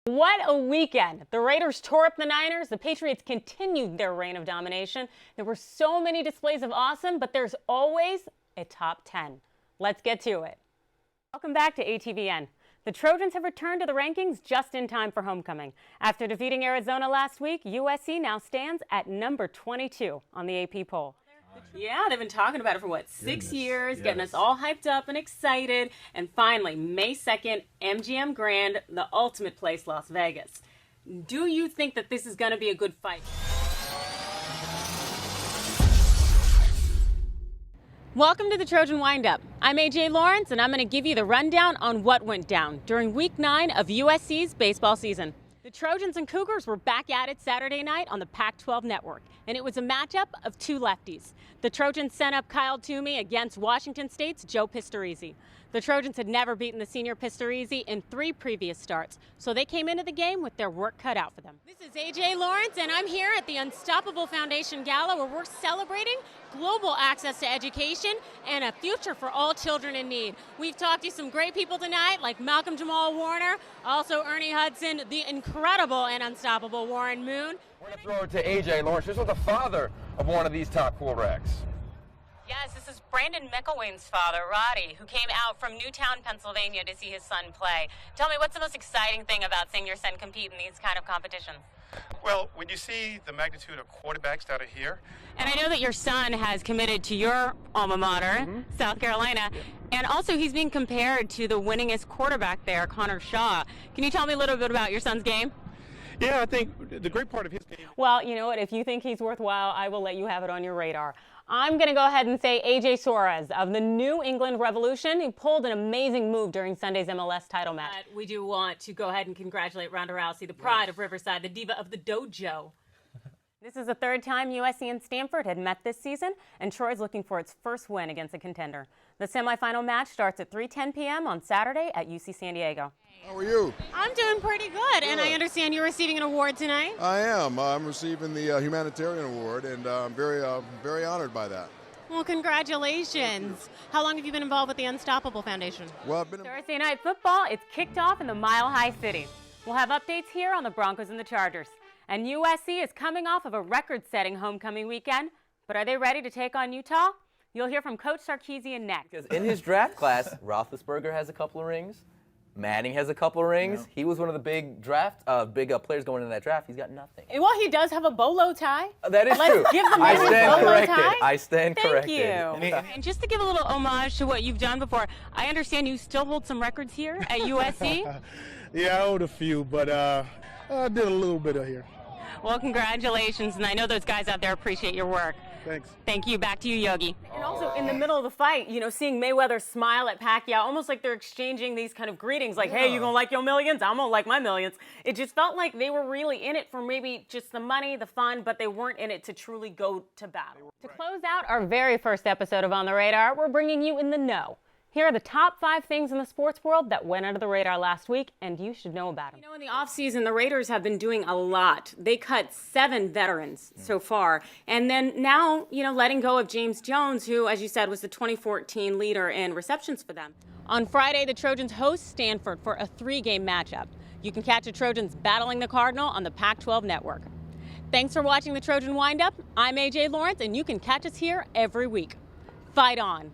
What a weekend. The Raiders tore up the Niners. The Patriots continued their reign of domination. There were so many displays of awesome, but there's always a top 10. Let's get to it. Welcome back to ATVN. The Trojans have returned to the rankings just in time for homecoming. After defeating Arizona last week, USC now stands at number 22 on the AP poll. Yeah, they've been talking about it for, 6 years, getting us all hyped up and excited. And finally, May 2nd, MGM Grand, the ultimate place, Las Vegas. Do you think that this is going to be a good fight? Welcome to the Trojan Windup. I'm AJ Lawrence, and I'm going to give you the rundown on what went down during Week 9 of USC's baseball season. The Trojans and Cougars were back at it Saturday night on the Pac-12 network, and it was a matchup of two lefties. The Trojans sent up Kyle Toomey against Washington State's Joe Pistorizi. The Trojans had never beaten the senior Pistorizi in 3 previous starts, so they came into the game with their work cut out for them. This is AJ Lawrence, and I'm here at the Unstoppable Foundation Gala, where we're celebrating global access to education and a future for all children in need. We've talked to some great people tonight, like Malcolm Jamal Warner, also Ernie Hudson, the incredible and unstoppable Warren Moon. We're going to throw it to AJ Lawrence. This was the father of one of these top quarterbacks. Yes, this is Brandon McElwain's father, Roddy, who came out from Newtown, Pennsylvania to see his son play. Tell me, what's the most exciting thing about seeing your son compete in these kind of competitions? Well, when you see the magnitude of quarterbacks that are here. And I know that your son has committed to your alma mater, South Carolina, and also he's being compared to the winningest quarterback there, Connor Shaw. Can you tell me a little bit about your son's game? Yeah, I think the great part of his game. Well, you know what? If you think he's worthwhile, I will let you have it on your radar. I'm going to go ahead and say AJ Suarez of the New England Revolution. He pulled an amazing move during Sunday's MLS title match. We do want to go ahead and congratulate Ronda Rousey, the pride of Riverside, the diva of the dojo. This is the third time USC and Stanford had met this season, and Troy's looking for its first win against a contender. The semifinal match starts at 3:10 p.m. on Saturday at UC San Diego. How are you? I'm doing pretty good, and I understand you're receiving an award tonight. I am. I'm receiving the Humanitarian Award, and I'm very honored by that. Well, congratulations. How long have you been involved with the Unstoppable Foundation? Well, I've been Thursday night football, it's kicked off in the Mile High City. We'll have updates here on the Broncos and the Chargers. And USC is coming off of a record-setting homecoming weekend, but are they ready to take on Utah? You'll hear from Coach Sarkisian next. Because in his draft class, Roethlisberger has a couple of rings. Manning has a couple of rings. Yeah. He was one of the big players going into that draft. He's got nothing. Well, he does have a bolo tie. That is true. Let's give the man a bolo tie. I stand corrected. Thank you. And just to give a little homage to what you've done before, I understand you still hold some records here at USC. Yeah, I hold a few, but I did a little bit of here. Well, congratulations, and I know those guys out there appreciate your work. Thanks. Thank you. Back to you, Yogi. And also, in the middle of the fight, seeing Mayweather smile at Pacquiao, almost like they're exchanging these kind of greetings, like, hey, you gonna like your millions? I'm gonna like my millions. It just felt like they were really in it for maybe just the money, the fun, but they weren't in it to truly go to battle. To close out our very first episode of On the Radar, we're bringing you in the know. Here are the top 5 things in the sports world that went under the radar last week, and you should know about them. In the offseason, the Raiders have been doing a lot. They cut 7 veterans so far. And then now, letting go of James Jones, who, as you said, was the 2014 leader in receptions for them. On Friday, the Trojans host Stanford for a 3-game matchup. You can catch the Trojans battling the Cardinal on the Pac-12 network. Thanks for watching the Trojan Windup. I'm AJ Lawrence, and you can catch us here every week. Fight on.